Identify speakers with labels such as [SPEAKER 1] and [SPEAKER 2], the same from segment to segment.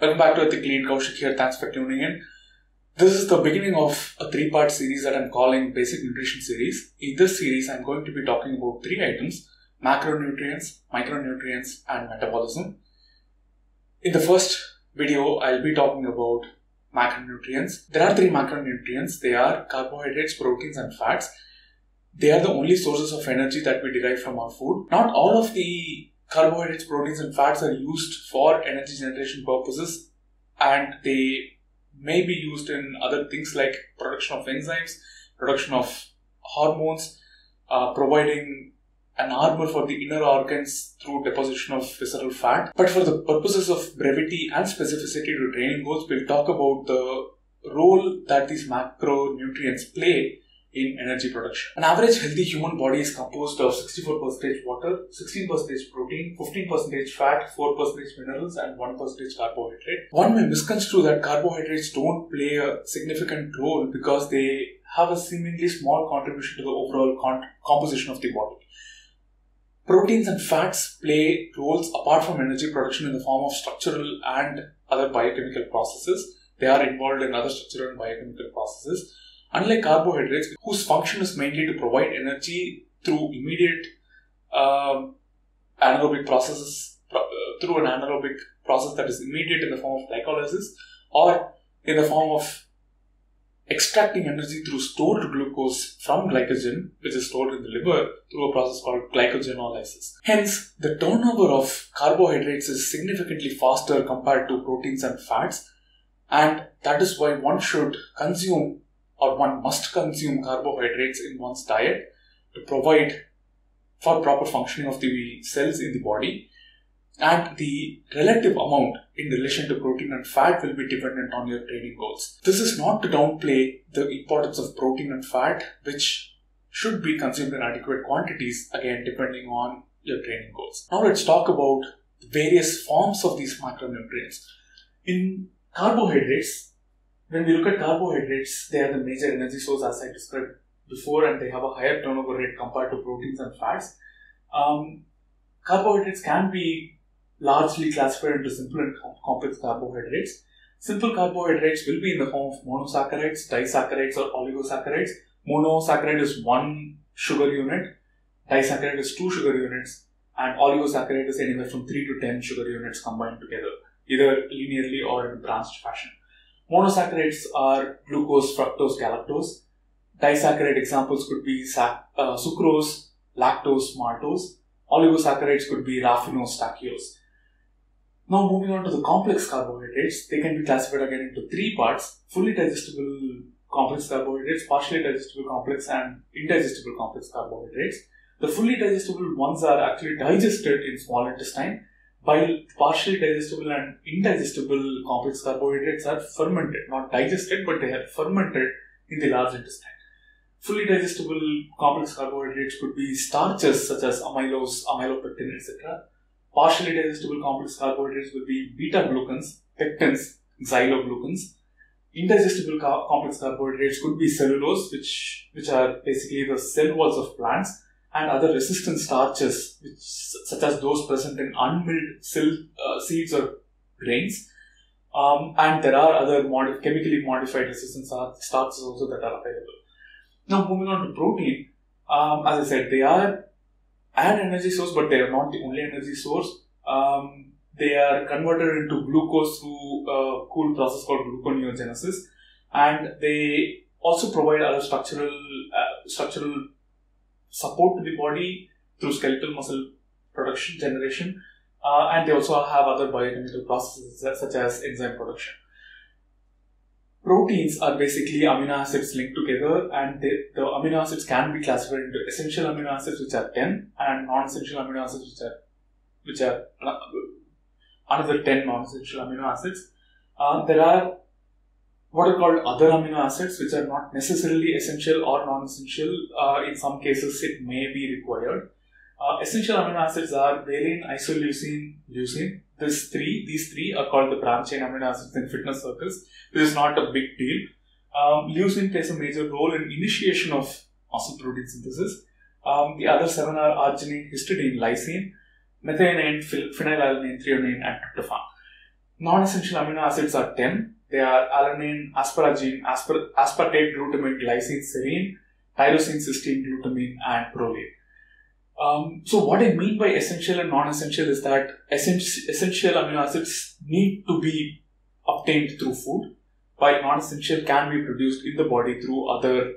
[SPEAKER 1] Welcome back to Ethically Eat. Kaushik here. Thanks for tuning in. This is the beginning of a three-part series that I'm calling Basic Nutrition Series. In this series, I'm going to be talking about three items: macronutrients, micronutrients, and metabolism. In the first video, I'll be talking about macronutrients. There are three macronutrients. They are carbohydrates, proteins, and fats. They are the only sources of energy that we derive from our food. Not all of the carbohydrates, proteins, and fats are used for energy generation purposes, and they may be used in other things like production of enzymes, production of hormones, providing an armor for the inner organs through deposition of visceral fat. But for the purposes of brevity and specificity to training goals, we'll talk about the role that these macronutrients play in energy production. An average healthy human body is composed of 64% water, 16% protein, 15% fat, 4% minerals, and 1% carbohydrate. One may misconstrue that carbohydrates don't play a significant role because they have a seemingly small contribution to the overall composition of the body. Proteins and fats play roles apart from energy production in the form of structural and other biochemical processes. They are involved in other structural and biochemical processes. Unlike carbohydrates, whose function is mainly to provide energy through immediate anaerobic processes, through an anaerobic process that is immediate in the form of glycolysis, or in the form of extracting energy through stored glucose from glycogen, which is stored in the liver through a process called glycogenolysis. Hence, the turnover of carbohydrates is significantly faster compared to proteins and fats, and that is why one should consume, or one must consume, carbohydrates in one's diet to provide for proper functioning of the cells in the body, and the relative amount in relation to protein and fat will be dependent on your training goals. This is not to downplay the importance of protein and fat, which should be consumed in adequate quantities, again depending on your training goals. Now let's talk about the various forms of these macronutrients. In carbohydrates, when we look at carbohydrates, they are the major energy source as I described before, and they have a higher turnover rate compared to proteins and fats. Carbohydrates can be largely classified into simple and complex carbohydrates. Simple carbohydrates will be in the form of monosaccharides, disaccharides, or oligosaccharides. Monosaccharide is one sugar unit, disaccharide is 2 sugar units, and oligosaccharide is anywhere from 3 to 10 sugar units combined together, either linearly or in a branched fashion. Monosaccharides are glucose, fructose, galactose. Disaccharide examples could be sucrose, lactose, maltose. Oligosaccharides could be raffinose, stachyose. Now moving on to the complex carbohydrates, they can be classified again into three parts: fully digestible complex carbohydrates, partially digestible complex, and indigestible complex carbohydrates. The fully digestible ones are actually digested in small intestine, while partially digestible and indigestible complex carbohydrates are fermented, not digested, but they are fermented in the large intestine. Fully digestible complex carbohydrates could be starches such as amylose, amylopectin, etc. Partially digestible complex carbohydrates will be beta-glucans, pectins, xyloglucans. Indigestible complex carbohydrates could be cellulose, which are basically the cell walls of plants, and other resistant starches, such as those present in unmilled seeds or grains. And there are other chemically modified resistant starches also that are available. Now moving on to protein, as I said, they are an energy source, but they are not the only energy source. They are converted into glucose through a cool process called gluconeogenesis, and they also provide other structural support to the body through skeletal muscle production generation, and they also have other biochemical processes such as enzyme production. Proteins are basically amino acids linked together, and the amino acids can be classified into essential amino acids, which are 10, and non-essential amino acids, which are another 10 non-essential amino acids. There are what are called other amino acids, which are not necessarily essential or non-essential. In some cases, it may be required. Essential amino acids are valine, isoleucine, leucine. These three are called the branched chain amino acids in fitness circles. This is not a big deal. Leucine plays a major role in initiation of muscle protein synthesis. The other 7 are arginine, histidine, lysine, methionine, phenylalanine, threonine, and tryptophan. Non-essential amino acids are 10. They are alanine, asparagine, aspartate, glutamate, glycine, serine, tyrosine, cysteine, glutamine, and proline. So what I mean by essential and non-essential is that essential amino acids need to be obtained through food, while non-essential can be produced in the body through other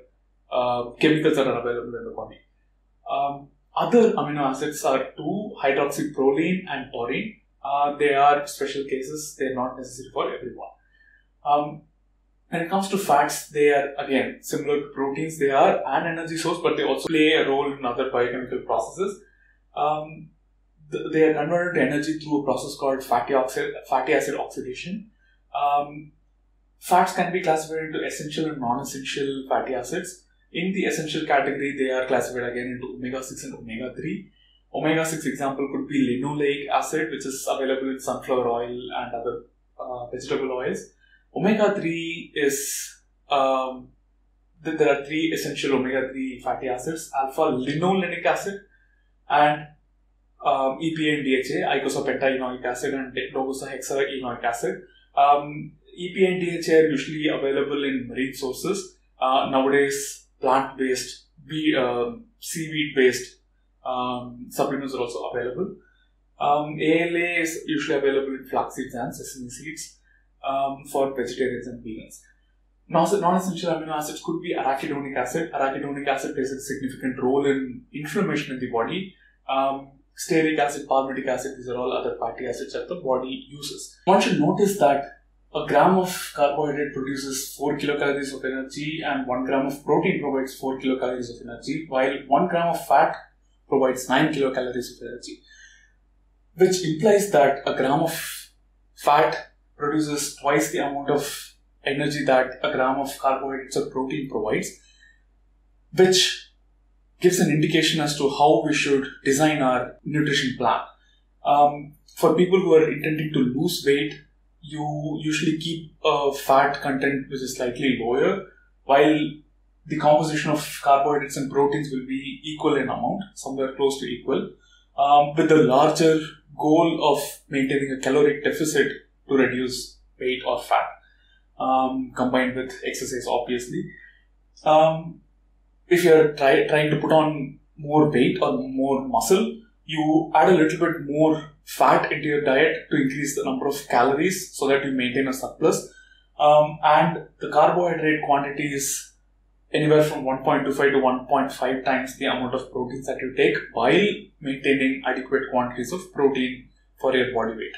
[SPEAKER 1] chemicals that are available in the body. Other amino acids are 2-hydroxyproline and taurine. They are special cases. They are not necessary for everyone. When it comes to fats, they are again similar to proteins. They are an energy source, but they also play a role in other biochemical processes. They are converted to energy through a process called fatty acid oxidation. Fats can be classified into essential and non-essential fatty acids. In the essential category, they are classified again into omega-6 and omega-3. Omega-6 example could be linoleic acid, which is available in sunflower oil and other vegetable oils. Omega-3 is, there are 3 essential omega-3 fatty acids: alpha-linolenic acid and EPA and DHA, eicosapentaenoic acid and docosahexaenoic acid. EPA and DHA are usually available in marine sources. Nowadays, plant-based, seaweed-based supplements are also available. ALA is usually available in flax seeds and sesame seeds for vegetarians and vegans. Non-essential amino acids could be arachidonic acid. Arachidonic acid plays a significant role in inflammation in the body. Stearic acid, palmitic acid, these are all other fatty acids that the body uses. One should notice that a gram of carbohydrate produces 4 kilocalories of energy and 1 gram of protein provides 4 kilocalories of energy, while 1 gram of fat provides 9 kilocalories of energy, which implies that a gram of fat produces twice the amount of energy that a gram of carbohydrates or protein provides, which gives an indication as to how we should design our nutrition plan. For people who are intending to lose weight, you usually keep a fat content which is slightly lower, while the composition of carbohydrates and proteins will be equal in amount, somewhere close to equal, with the larger goal of maintaining a caloric deficit to reduce weight or fat, combined with exercise, obviously. If you're trying to put on more weight or more muscle, you add a little bit more fat into your diet to increase the number of calories so that you maintain a surplus. And the carbohydrate quantity is anywhere from 1.25 to 1.5 times the amount of proteins that you take while maintaining adequate quantities of protein for your body weight.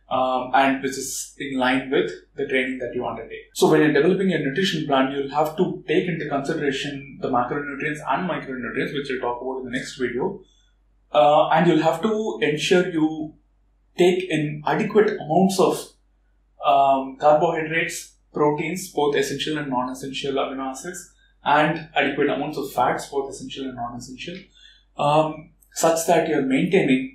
[SPEAKER 1] And which is in line with the training that you undertake. So when you're developing a nutrition plan, you'll have to take into consideration the macronutrients and micronutrients, which we'll talk about in the next video. And you'll have to ensure you take in adequate amounts of carbohydrates, proteins, both essential and non-essential amino acids, and adequate amounts of fats, both essential and non-essential, such that you're maintaining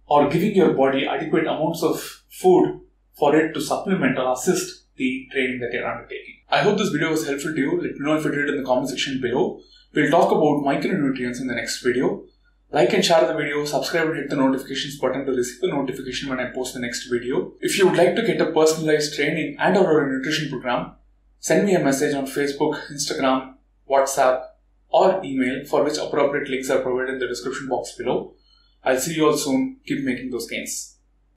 [SPEAKER 1] or giving your body adequate amounts of food for it to supplement or assist the training that you're undertaking. I hope this video was helpful to you. Let me know if you did in the comment section below. We'll talk about micronutrients in the next video. Like and share the video, subscribe and hit the notifications button to receive the notification when I post the next video. If you would like to get a personalized training and or a nutrition program, send me a message on Facebook, Instagram, WhatsApp or email, for which appropriate links are provided in the description box below. I'll see you all soon. Keep making those gains.